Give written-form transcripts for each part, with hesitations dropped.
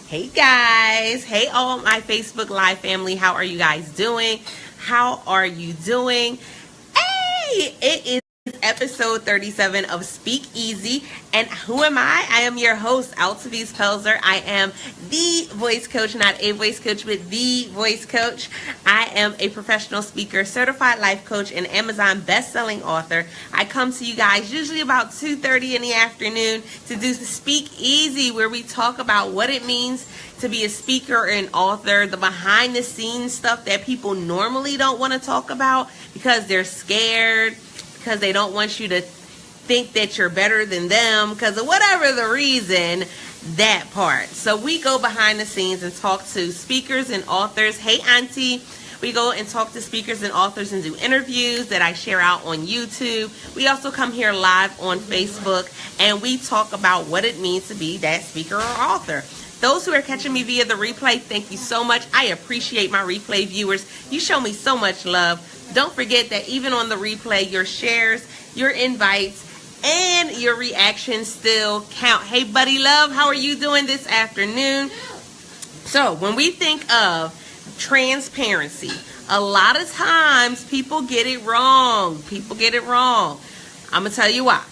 Hey guys, hey all my Facebook Live family, how are you guys doing? How are you doing? Hey, it is episode 37 of Speak Easy, and who am I? I am your host, Altaviz Pelzer. I am the voice coach, not a voice coach, but the voice coach. I am a professional speaker, certified life coach, and Amazon best-selling author. I come to you guys usually about 2:30 in the afternoon to do Speak Easy, where we talk about what it means to be a speaker and author, the behind-the-scenes stuff that people normally don't want to talk about because they're scared, because they don't want you to think that you're better than them, because of whatever the reason, that part. So we go behind the scenes and talk to speakers and authors. Hey, Auntie. We go and talk to speakers and authors and do interviews that I share out on YouTube. We also come here live on Facebook, and we talk about what it means to be that speaker or author. Those who are catching me via the replay, thank you so much. I appreciate my replay viewers. You show me so much love. Don't forget that even on the replay, your shares, your invites, and your reactions still count. Hey, buddy love, how are you doing this afternoon? So when we think of transparency, a lot of times people get it wrong. People get it wrong. I'm going to tell you why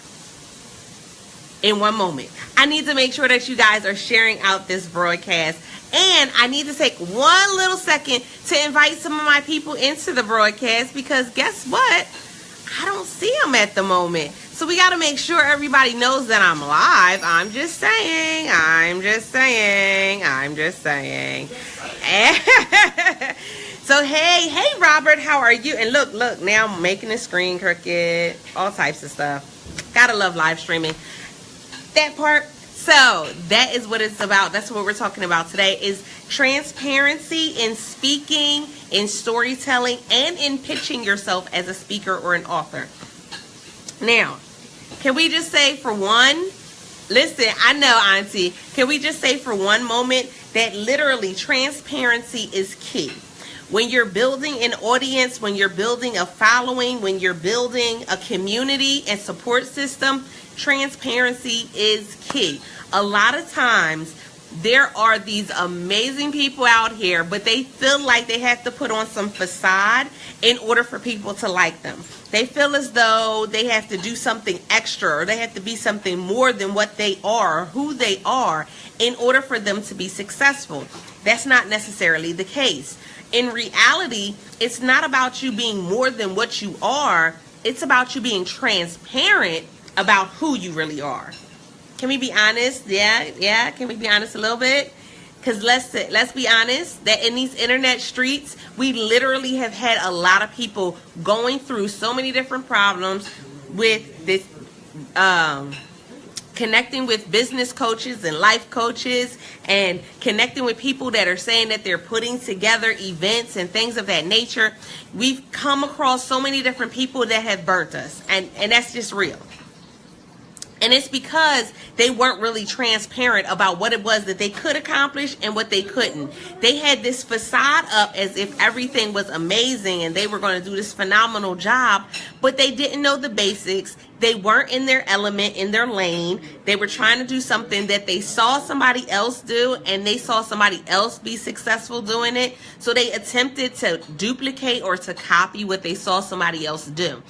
in one moment. I need to make sure that you guys are sharing out this broadcast. And I need to take one little second to invite some of my people into the broadcast, because guess what? I don't see them at the moment. So we got to make sure everybody knows that I'm live. I'm just saying. So hey Robert, how are you? And look, now I'm making the screen crooked, all types of stuff. Gotta love live streaming. That part. So that is what it's about. That's what we're talking about today, is transparency in speaking, in storytelling, and in pitching yourself as a speaker or an author. Now, can we just say for one, listen, I know, Auntie, can we just say for one moment that literally transparency is key? When you're building an audience, when you're building a following, when you're building a community and support system, transparency is key. A lot of times there are these amazing people out here, but they feel like they have to put on some facade in order for people to like them. They feel as though they have to do something extra, or they have to be something more than what they are, or who they are, in order for them to be successful. That's not necessarily the case. In reality, it's not about you being more than what you are. It's about you being transparent about who you really are. Can we be honest? Yeah. Can we be honest a little bit? Because let's be honest, that in these internet streets, we literally have had a lot of people going through so many different problems with this, connecting with business coaches and life coaches, and connecting with people that are saying that they're putting together events and things of that nature. We've come across so many different people that have burnt us, and that's just real. And it's because they weren't really transparent about what it was that they could accomplish and what they couldn't. They had this facade up as if everything was amazing and they were going to do this phenomenal job, but they didn't know the basics. They weren't in their element, in their lane. They were trying to do something that they saw somebody else do, and they saw somebody else be successful doing it. So they attempted to duplicate or to copy what they saw somebody else do.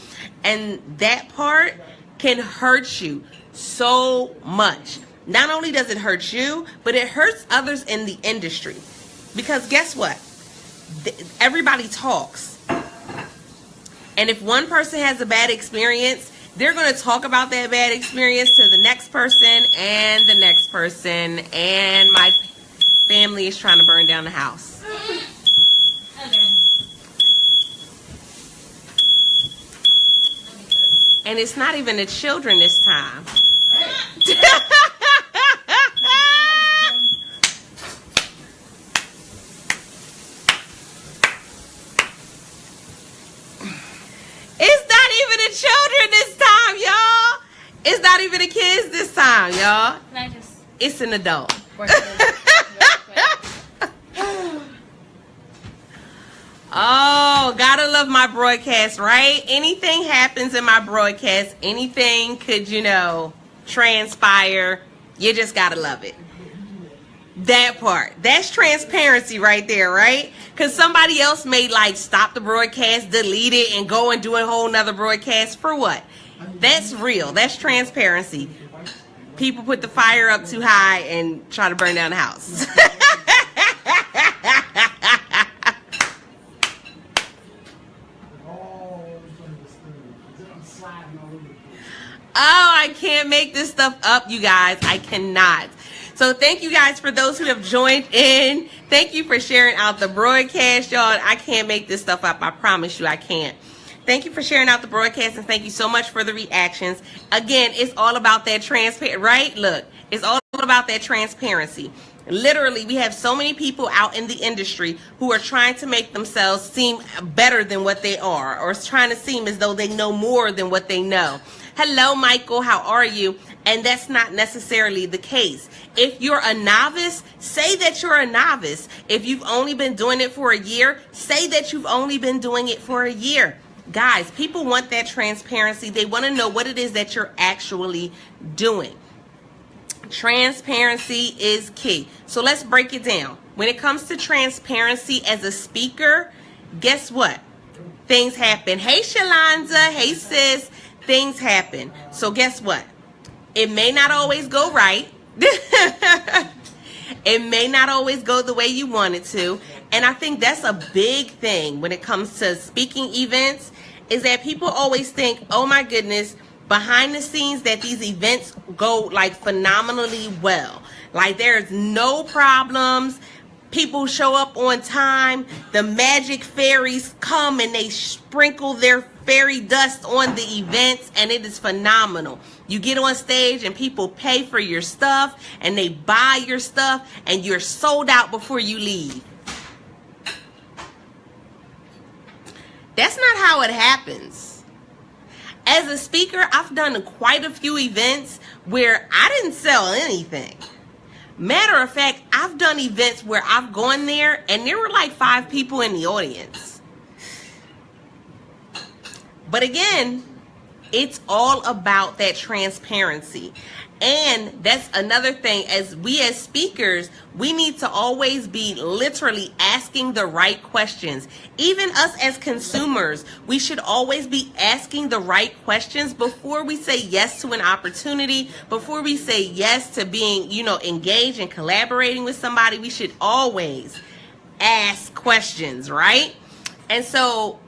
And that part can hurt you so much. Not only does it hurt you, but it hurts others in the industry. Because guess what? Everybody talks. And if one person has a bad experience, they're going to talk about that bad experience to the next person and the next person. And my family is trying to burn down the house. And it's not even the children this time. It's not even the children this time, y'all. It's not even the kids this time, y'all. It's an adult. Oh, gotta love my broadcast, right? Anything happens in my broadcast, anything could, transpire. You just gotta love it. That part. That's transparency right there, right? Because somebody else may like stop the broadcast, delete it, and go and do a whole nother broadcast. For what? That's real. That's transparency. People put the fire up too high and try to burn down the house. Oh, I can't make this stuff up, you guys. I cannot. So thank you guys for those who have joined in. Thank you for sharing out the broadcast, y'all. I can't make this stuff up. I promise you I can't. Thank you for sharing out the broadcast, and thank you so much for the reactions. Again, it's all about that transparent, right? Look, it's all about that transparency. Literally, we have so many people out in the industry who are trying to make themselves seem better than what they are, or trying to seem as though they know more than what they know. Hello, Michael, how are you? And that's not necessarily the case. If you're a novice, say that you're a novice. If you've only been doing it for a year, say that you've only been doing it for a year. Guys, people want that transparency. They want to know what it is that you're actually doing. Transparency is key. So let's break it down. When it comes to transparency as a speaker, guess what? Things happen. Hey, Shalonda. Hey, sis. Things happen. So guess what? It may not always go right. It may not always go the way you want it to. And I think that's a big thing when it comes to speaking events, is that people always think, oh my goodness, behind the scenes that these events go like phenomenally well. Like there's no problems. People show up on time. The magic fairies come and they sprinkle their fairy dust on the events, and it is phenomenal. You get on stage and people pay for your stuff and they buy your stuff and you're sold out before you leave. That's not how it happens. As a speaker, I've done quite a few events where I didn't sell anything. Matter of fact, I've done events where I've gone there and there were like 5 people in the audience. But again, it's all about that transparency. And that's another thing. As speakers, we need to always be literally asking the right questions. Even us as consumers, we should always be asking the right questions before we say yes to an opportunity, before we say yes to being, engaged and collaborating with somebody. We should always ask questions, right? And so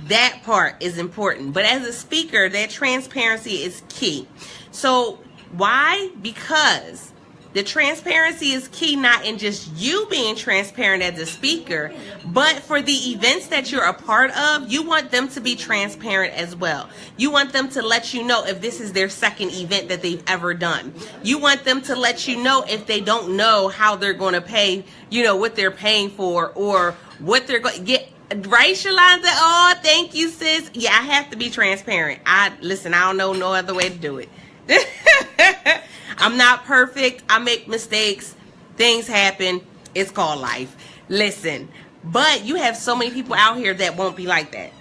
that part is important. But as a speaker, that transparency is key. So why? Because the transparency is key, not in just you being transparent as a speaker, but for the events that you're a part of, you want them to be transparent as well. You want them to let you know if this is their second event that they've ever done. You want them to let you know if they don't know how they're going to pay, what they're paying for, or what they're going to get. Right, Shalonda? Oh, thank you, sis. Yeah, I have to be transparent. Listen, I don't know no other way to do it. I'm not perfect. I make mistakes. Things happen. It's called life. Listen, but you have so many people out here that won't be like that.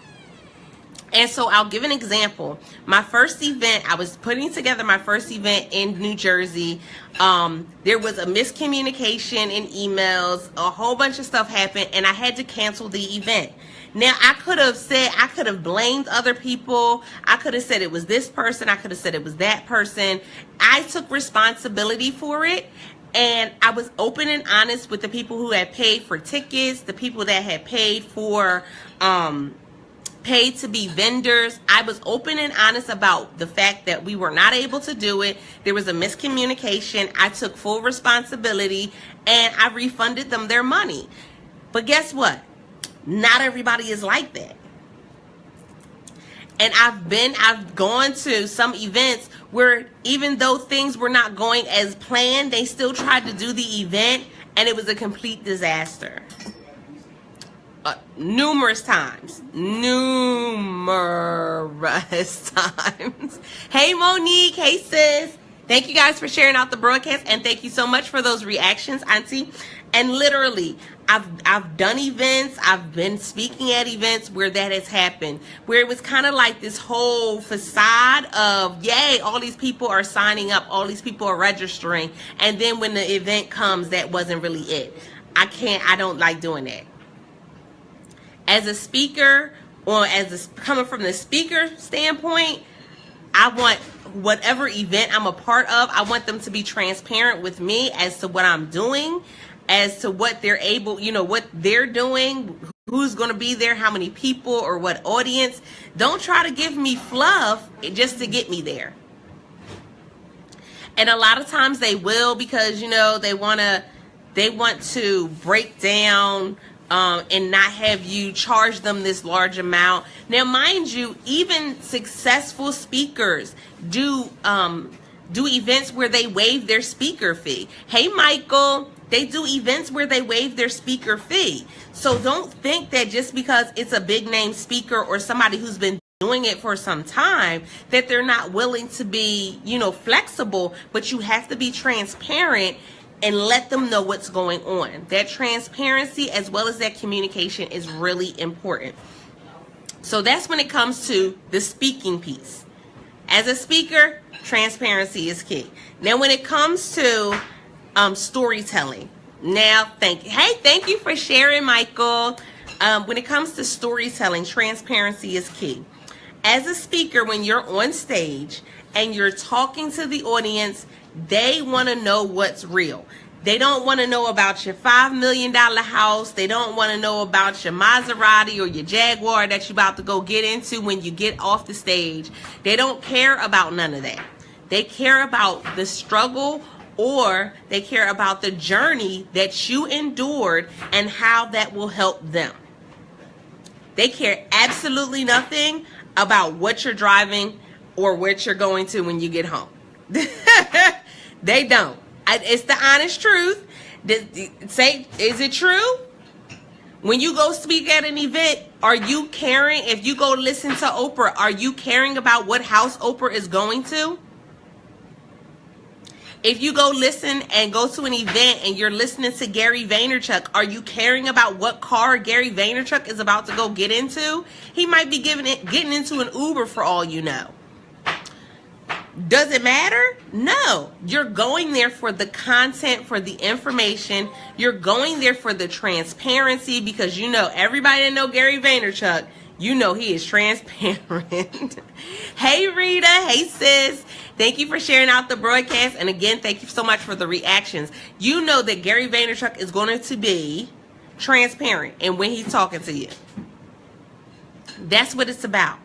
And so I'll give an example. My first event, I was putting together my first event in New Jersey. There was a miscommunication in emails. A whole bunch of stuff happened, and I had to cancel the event. Now, I could have blamed other people. I could have said it was this person. I could have said it was that person. I took responsibility for it. And I was open and honest with the people who had paid for tickets, the people that had paid for, paid to be vendors. I was open and honest about the fact that we were not able to do it. There was a miscommunication. I took full responsibility and I refunded them their money. But guess what? Not everybody is like that. And I've gone to some events where even though things were not going as planned, they still tried to do the event and it was a complete disaster. Numerous times. Hey, Monique. Hey, sis. Thank you guys for sharing out the broadcast, and thank you so much for those reactions, Auntie. And literally, I've done events, I've been speaking at events where that has happened, where it was kind of like this whole facade of, yay, all these people are signing up, all these people are registering, and then when the event comes, that wasn't really it. I don't like doing that. As a speaker, or coming from the speaker standpoint, I want whatever event I'm a part of, I want them to be transparent with me as to what I'm doing, as to what they're able, what they're doing, who's going to be there, how many people or what audience. Don't try to give me fluff just to get me there. And a lot of times they will, because, they want to break down and not have you charge them this large amount. Now, mind you, even successful speakers do events where they waive their speaker fee. Hey, Michael, they do events where they waive their speaker fee. So don't think that just because it's a big name speaker or somebody who's been doing it for some time that they're not willing to be, flexible, but you have to be transparent and let them know what's going on. That transparency as well as that communication is really important. So that's when it comes to the speaking piece. As a speaker, transparency is key. Now when it comes to storytelling, thank you for sharing, Michael. When it comes to storytelling, transparency is key. As a speaker, when you're on stage and you're talking to the audience, they want to know what's real. They don't want to know about your $5 million house. They don't want to know about your Maserati or your Jaguar that you're about to go get into when you get off the stage. They don't care about none of that. They care about the struggle, or they care about the journey that you endured and how that will help them. They care absolutely nothing about what you're driving or what you're going to when you get home. They don't. It's the honest truth. Is it true? When you go speak at an event, are you caring? If you go listen to Oprah, are you caring about what house Oprah is going to? If you go listen and go to an event and you're listening to Gary Vaynerchuk, are you caring about what car Gary Vaynerchuk is about to go get into? He might be getting into an Uber for all you know. Does it matter? No. You're going there for the content, for the information. You're going there for the transparency, because everybody that know Gary Vaynerchuk, he is transparent. Hey, Rita. Hey, sis. Thank you for sharing out the broadcast. And again, thank you so much for the reactions. You know that Gary Vaynerchuk is going to be transparent and when he's talking to you. That's what it's about.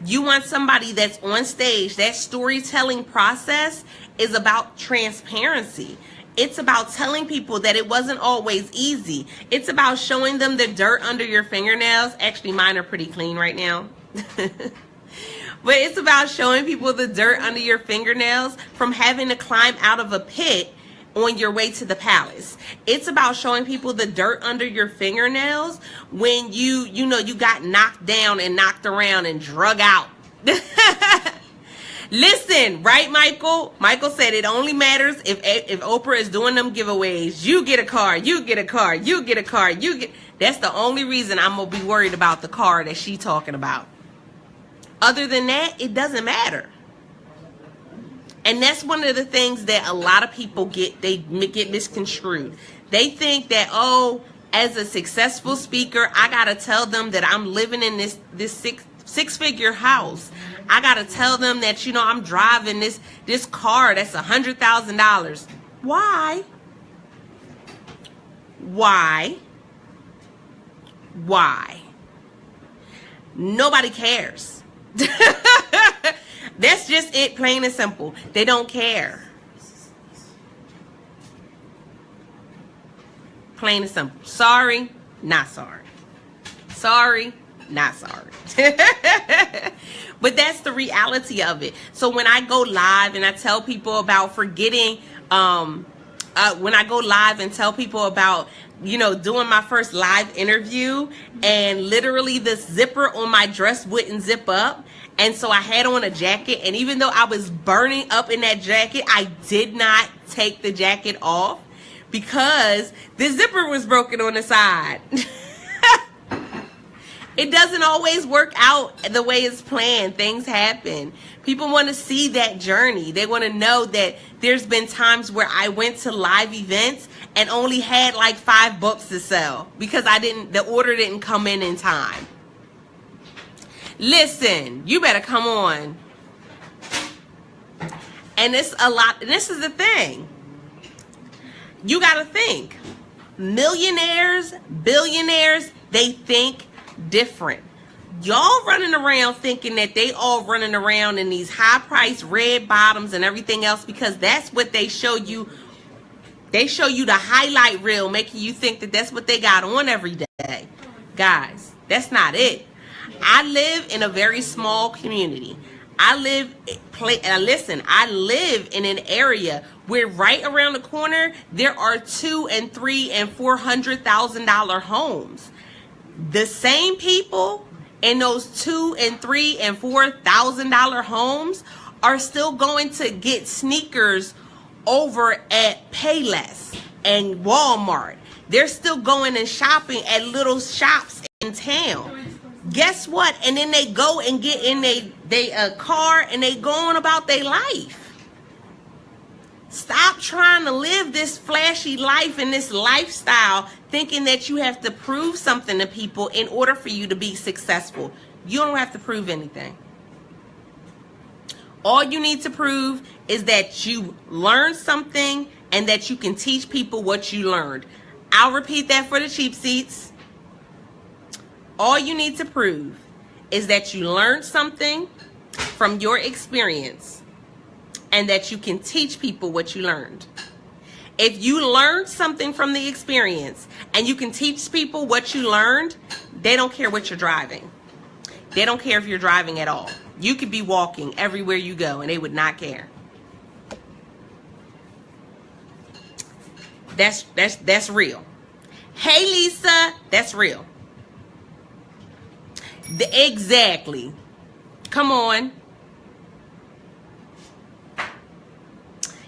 You want somebody that's on stage. That storytelling process is about transparency. It's about telling people that it wasn't always easy. It's about showing them the dirt under your fingernails. Actually, mine are pretty clean right now. But it's about showing people the dirt under your fingernails from having to climb out of a pit on your way to the palace. It's about showing people the dirt under your fingernails when you got knocked down and knocked around and drug out. Listen, right, Michael? Michael said it only matters if Oprah is doing them giveaways. You get a car, you get a car, you get a car, That's the only reason I'm going to be worried about the car that she's talking about. Other than that, it doesn't matter. And that's one of the things that a lot of people get misconstrued. They think that, as a successful speaker, I got to tell them that I'm living in this six-figure house. I got to tell them that, I'm driving this car that's $100,000. Why? Why? Nobody cares. That's just it, plain and simple. They don't care. Plain and simple. Sorry, not sorry. Sorry, not sorry. But that's the reality of it. So when I go live and I tell people about forgetting when I go live and tell people about, doing my first live interview, and literally the zipper on my dress wouldn't zip up. And so I had on a jacket, and even though I was burning up in that jacket, I did not take the jacket off because the zipper was broken on the side. It doesn't always work out the way it's planned. Things happen. People want to see that journey. They want to know that there's been times where I went to live events and only had like 5 books to sell because the order didn't come in time. Listen, you better come on. And it's a lot. And this is the thing. You got to think. Millionaires, billionaires, they think different. Y'all running around thinking that they all running around in these high-priced red bottoms and everything else because that's what they show you. They show you the highlight reel, making you think that that's what they got on every day. Guys, that's not it. I live in a very small community. I live in an area where right around the corner there are $200,000 and $300,000 and $400,000 homes. The same people in those $200,000 and $300,000 and $400,000 homes are still going to get sneakers over at Payless and Walmart. They're still going and shopping at little shops in town. Guess what? And then they go and get in a car and they go on about their life. Stop trying to live this flashy life and this lifestyle thinking that you have to prove something to people in order for you to be successful. You don't have to prove anything. All you need to prove is that you learned something and that you can teach people what you learned. I'll repeat that for the cheap seats. All you need to prove is that you learned something from your experience and that you can teach people what you learned. If you learned something from the experience and you can teach people what you learned, they don't care what you're driving. They don't care if you're driving at all. You could be walking everywhere you go and they would not care. That's real. Hey Lisa, that's real. Exactly. Come on.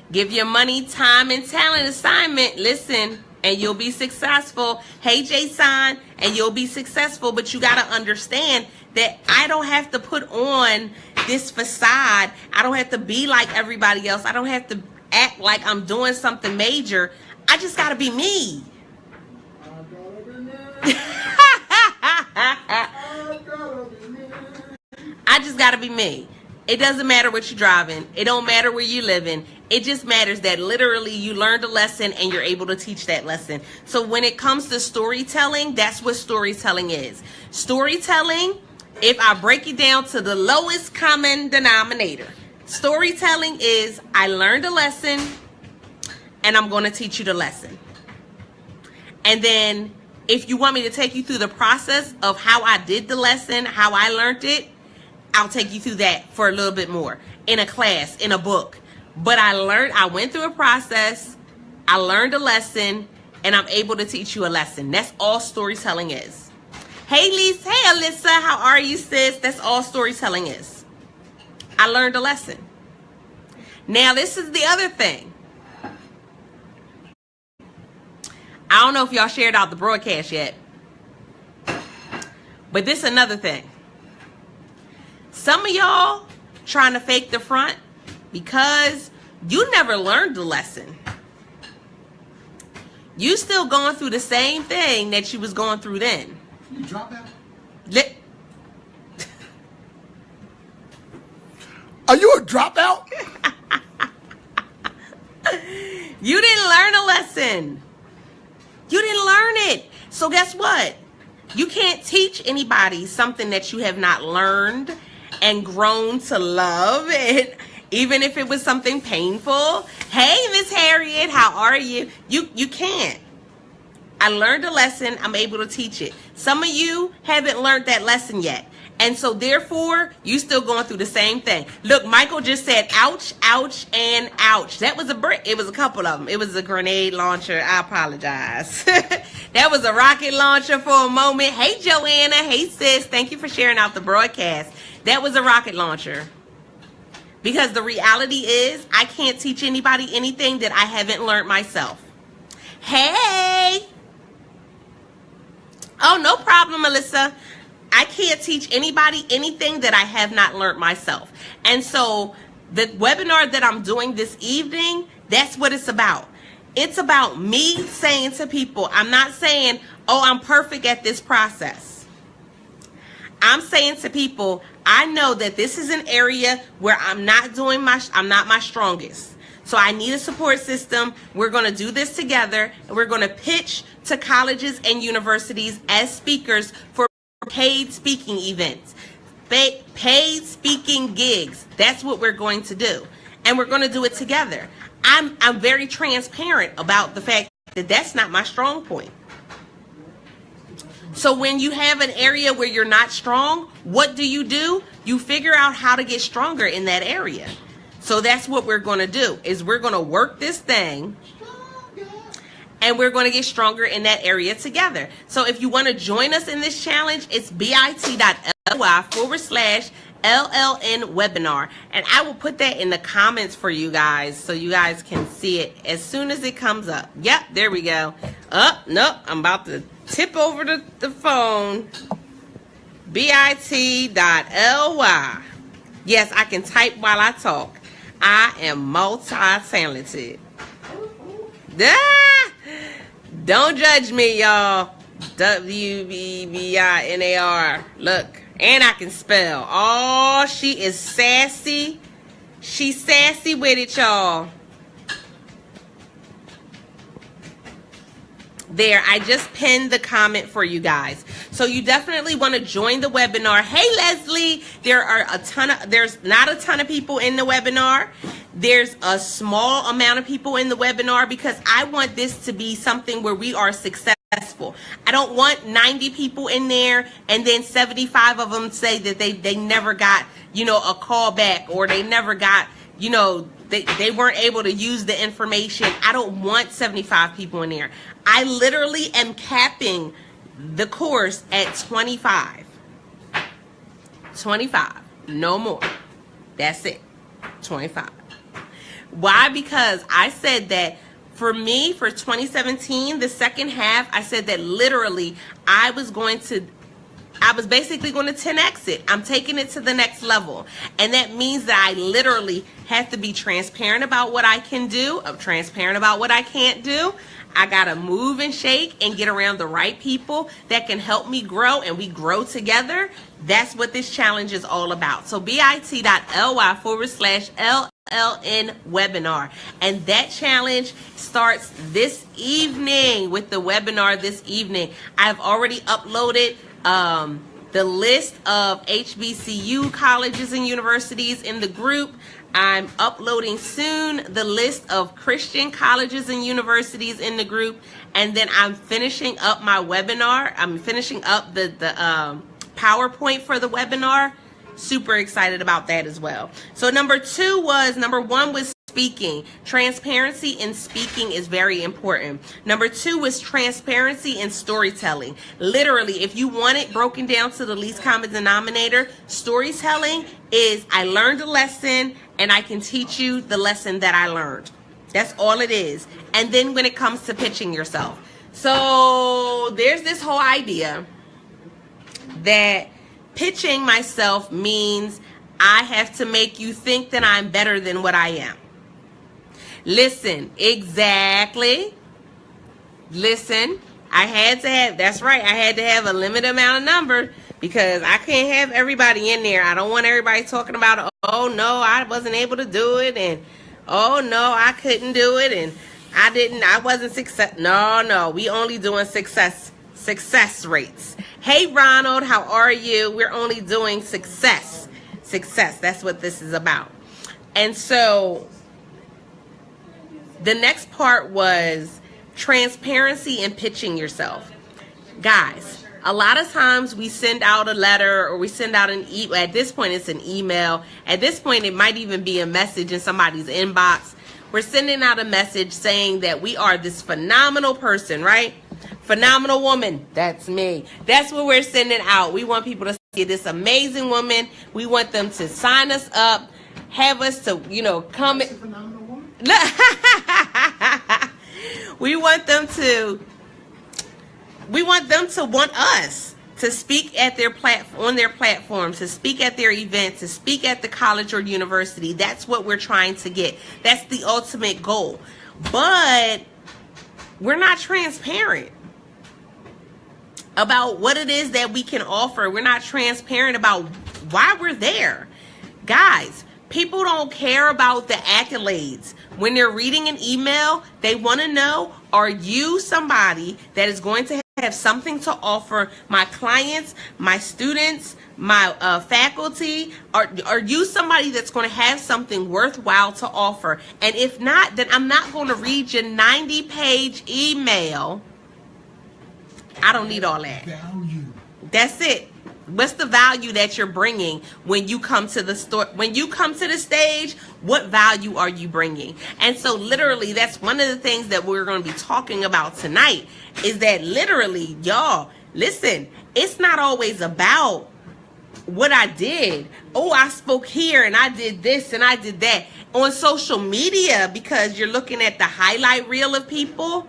Give your money, time, and talent assignment. Listen, and you'll be successful. Hey, Jason, and you'll be successful. But you got to understand that I don't have to put on this facade. I don't have to be like everybody else. I don't have to act like I'm doing something major. I just got to be me. I just got to be me. It doesn't matter what you're driving. It don't matter where you're living. It just matters that literally you learned a lesson and you're able to teach that lesson. So when it comes to storytelling, that's what storytelling is. Storytelling, if I break it down to the lowest common denominator, storytelling is I learned a lesson and I'm going to teach you the lesson. And then if you want me to take you through the process of how I did the lesson, how I learned it, I'll take you through that for a little bit more in a class, in a book. But I went through a process, I learned a lesson, and I'm able to teach you a lesson. That's all storytelling is. Hey, Lisa. Hey, Alyssa. How are you, sis? That's all storytelling is. I learned a lesson. Now, this is the other thing. I don't know if y'all shared out the broadcast yet, but this is another thing. Some of y'all trying to fake the front because you never learned the lesson. You still going through the same thing that you was going through then. You drop out? Are you a dropout? You didn't learn a lesson. You didn't learn it. So guess what? You can't teach anybody something that you have not learned and grown to love it, even if it was something painful. Hey, Miss Harriet, how are you? You can't. I learned a lesson. I'm able to teach it. Some of you haven't learned that lesson yet. And so therefore, you still going through the same thing. Look, Michael just said, ouch, ouch, and ouch. That was a brick. It was a couple of them. It was a grenade launcher. I apologize. That was a rocket launcher for a moment. Hey, Joanna. Hey, sis. Thank you for sharing out the broadcast. That was a rocket launcher. Because the reality is, I can't teach anybody anything that I haven't learned myself. Hey. Oh, no problem, Melissa. I can't teach anybody anything that I have not learned myself. And so the webinar that I'm doing this evening, that's what it's about. It's about me saying to people, I'm not saying, oh, I'm perfect at this process. I'm saying to people, I know that this is an area where I'm not my strongest. So I need a support system. We're going to do this together, and we're going to pitch to colleges and universities as speakers for paid speaking events, paid speaking gigs. That's what we're going to do, and we're going to do it together. I'm very transparent about the fact that that's not my strong point. So when you have an area where you're not strong, what do? You figure out how to get stronger in that area. So that's what we're going to do, is we're going to work this thing, and we're going to get stronger in that area together. So if you want to join us in this challenge, it's bit.ly/LLN webinar. And I will put that in the comments for you guys so you guys can see it as soon as it comes up. Yep, there we go. Oh, nope, I'm about to tip over the phone. bit.ly. Yes, I can type while I talk. I am multi-talented. Ah! Don't judge me, y'all. WBBINAR. Look, and I can spell. Oh, she is sassy. She's sassy with it, y'all. There, I just pinned the comment for you guys. So you definitely want to join the webinar. Hey, Leslie, there's not a ton of people in the webinar. There's a small amount of people in the webinar because I want this to be something where we are successful. I don't want 90 people in there and then 75 of them say that they never got, a call back, or they never got, they weren't able to use the information. I don't want 75 people in there. I literally am capping the course at 25. 25. No more. That's it. 25. Why? Because I said that for me, for 2017, the second half, I said that literally I was basically going to 10x it. I'm taking it to the next level. And that means that I literally have to be transparent about what I can do. I'm transparent about what I can't do. I got to move and shake and get around the right people that can help me grow, and we grow together. That's what this challenge is all about. So bit.ly/LLN webinar. And that challenge starts this evening with the webinar this evening. I've already uploaded the list of HBCU colleges and universities in the group. I'm uploading soon the list of Christian colleges and universities in the group. And then I'm finishing up my webinar. I'm finishing up the PowerPoint for the webinar. Super excited about that as well. So number one was speaking. Transparency in speaking is very important. Number two was transparency in storytelling. Literally, if you want it broken down to the least common denominator, storytelling is I learned a lesson and I can teach you the lesson that I learned. That's all it is. And then when it comes to pitching yourself. So there's this whole idea that pitching myself means I have to make you think that I'm better than what I am. Listen, exactly. Listen, that's right. I had to have a limited amount of number because I can't have everybody in there. I don't want everybody talking about, oh no, I wasn't able to do it. And oh no, I couldn't do it. And I wasn't success. No, we only doing success rates. Hey, Ronald, how are you? We're only doing success. That's what this is about. And so the next part was transparency and pitching yourself. Guys, A lot of times we send out a letter or we send out at this point it's an email. At this point it might even be a message in somebody's inbox. We're sending out a message saying that we are this phenomenal person, right? Phenomenal woman. That's me. That's what we're sending out. We want people to see this amazing woman. We want them to sign us up, have us to, come. Phenomenal woman? We want them to want us to speak at on their platform, to speak at their event, to speak at the college or university. That's what we're trying to get. That's the ultimate goal. But we're not transparent about what it is that we can offer. We're not transparent about why we're there. Guys, people don't care about the accolades. When they're reading an email, they want to know, are you somebody that is going to have something to offer my clients, my students, my faculty? Are you somebody that's going to have something worthwhile to offer? And if not, then I'm not going to read your 90-page email. I don't need all that. Value. That's it. What's the value that you're bringing when you come to the store? When you come to the stage, what value are you bringing? And so literally, that's one of the things that we're going to be talking about tonight, is that literally, y'all, listen, it's not always about what I did. Oh, I spoke here and I did this and I did that. On social media, because you're looking at the highlight reel of people,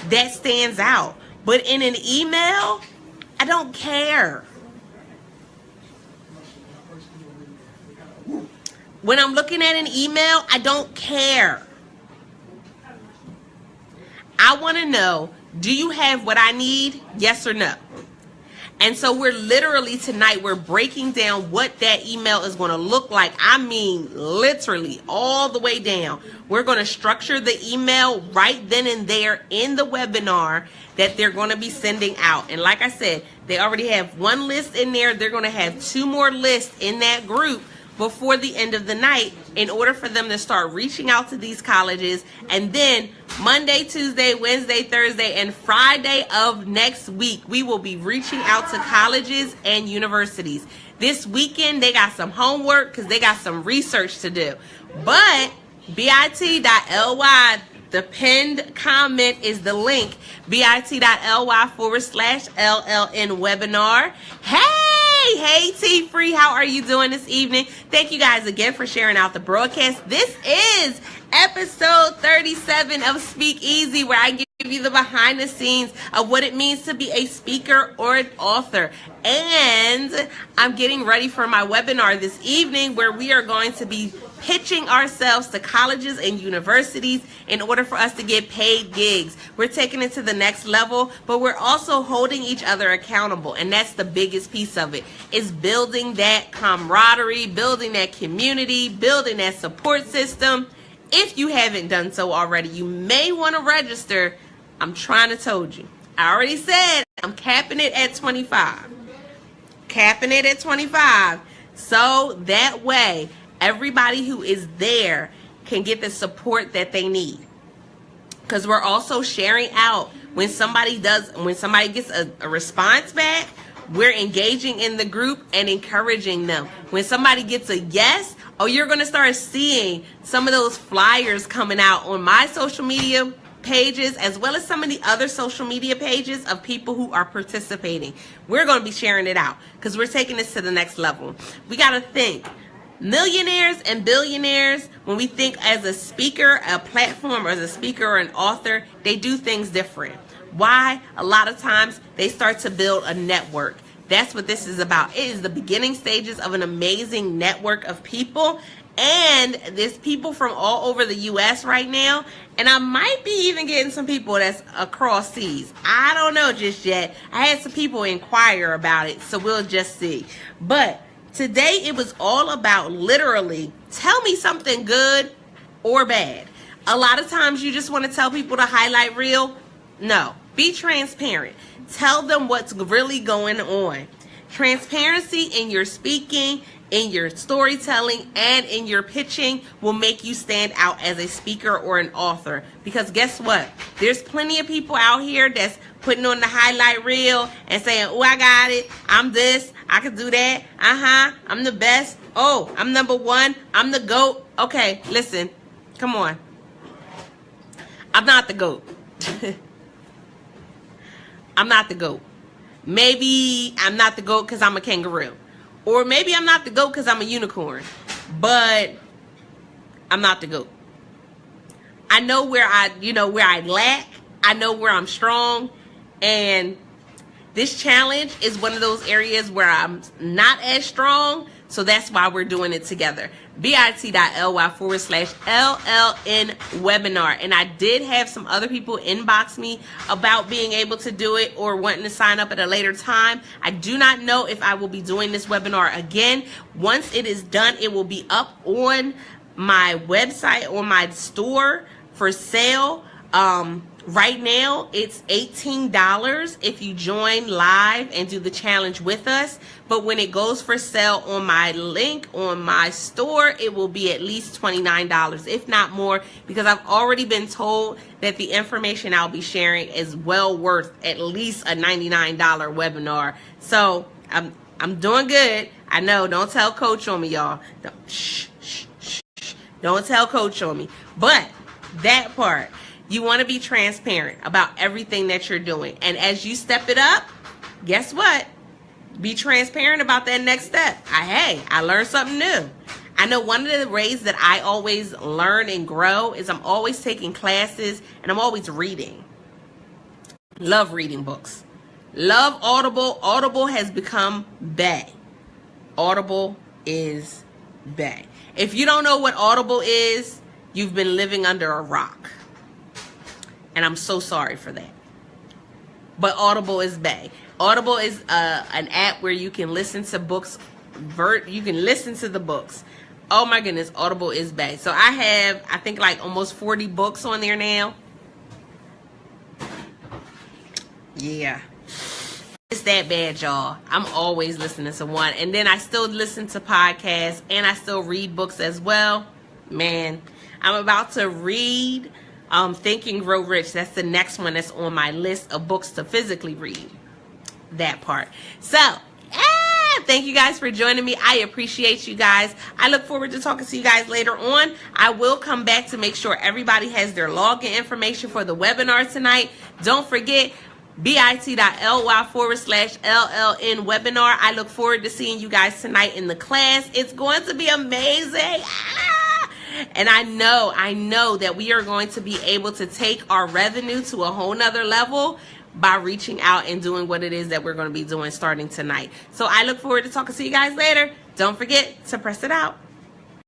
that stands out. But in an email, I don't care. When I'm looking at an email, I don't care. I want to know, do you have what I need? Yes or no? And so we're literally tonight, we're breaking down what that email is going to look like. I mean, literally all the way down. We're going to structure the email right then and there in the webinar that they're going to be sending out. And like I said, they already have one list in there. They're going to have 2 more lists in that group before the end of the night in order for them to start reaching out to these colleges. And then Monday, Tuesday, Wednesday, Thursday, and Friday of next week, we will be reaching out to colleges and universities. This weekend, they got some homework because they got some research to do. But bit.ly, the pinned comment is the link, bit.ly/LLN webinar. Hey, T Free, how are you doing this evening? Thank you guys again for sharing out the broadcast. This is episode 37 of Speak Easy, where I give you the behind the scenes of what it means to be a speaker or an author. And I'm getting ready for my webinar this evening, where we are going to be pitching ourselves to colleges and universities in order for us to get paid gigs. We're taking it to the next level, but we're also holding each other accountable. And that's the biggest piece of it, is building that camaraderie, building that community, building that support system. If you haven't done so already, you may want to register. I'm trying to told you. I already said I'm capping it at 25. Capping it at 25. So that way, everybody who is there can get the support that they need. Because we're also sharing out when somebody gets a response back, we're engaging in the group and encouraging them. When somebody gets a yes, you're going to start seeing some of those flyers coming out on my social media pages, as well as some of the other social media pages of people who are participating. We're going to be sharing it out because we're taking this to the next level. We got to think. Millionaires and billionaires, when we think as a speaker, a platform, or as a speaker or an author, they do things different. Why? A lot of times they start to build a network. That's what this is about. It is the beginning stages of an amazing network of people. And there's people from all over the U.S. right now. And I might be even getting some people that's across seas. I don't know just yet. I had some people inquire about it, so we'll just see. But today it was all about literally tell me something good or bad. A lot of times you just want to tell people to highlight reel. No, be transparent. Tell them what's really going on. Transparency in your speaking, in your storytelling, and in your pitching will make you stand out as a speaker or an author. Because guess what? There's plenty of people out here that's putting on the highlight reel and saying, oh, I got it. I'm this. I can do that. I'm the best. Oh, I'm number one. I'm the GOAT. Okay, listen. Come on. I'm not the GOAT. I'm not the GOAT. Maybe I'm not the GOAT because I'm a kangaroo. Or maybe I'm not the GOAT because I'm a unicorn. But I'm not the GOAT. I know where I lack. I know where I'm strong. And this challenge is one of those areas where I'm not as strong. So that's why we're doing it together. bit.ly/LLN webinar. And I did have some other people inbox me about being able to do it or wanting to sign up at a later time. I do not know if I will be doing this webinar again. Once it is done, it will be up on my website or my store for sale. Right now, it's $18 if you join live and do the challenge with us. But when it goes for sale on my link on my store, it will be at least $29, if not more, because I've already been told that the information I'll be sharing is well worth at least a $99 webinar. So I'm doing good. I know. Don't tell Coach on me, y'all. Don't tell Coach on me. But that part. You want to be transparent about everything that you're doing. And as you step it up, guess what? Be transparent about that next step. Hey, I learned something new. I know one of the ways that I always learn and grow is I'm always taking classes and I'm always reading. Love reading books. Love Audible. Audible has become bae. Audible is bae. If you don't know what Audible is, you've been living under a rock. And I'm so sorry for that. But Audible is bae. Audible is an app where you can listen to books. You can listen to the books. Oh my goodness, Audible is bae. So I have, I think, like almost 40 books on there now. Yeah. It's that bad, y'all. I'm always listening to one. And then I still listen to podcasts and I still read books as well. Man, I'm about to read Think and Grow Rich. That's the next one that's on my list of books to physically read. That part. So, thank you guys for joining me. I appreciate you guys. I look forward to talking to you guys later on. I will come back to make sure everybody has their login information for the webinar tonight. Don't forget, bit.ly/LLN webinar. I look forward to seeing you guys tonight in the class. It's going to be amazing. And I know that we are going to be able to take our revenue to a whole nother level by reaching out and doing what it is that we're going to be doing starting tonight. So I look forward to talking to you guys later. Don't forget to press it out.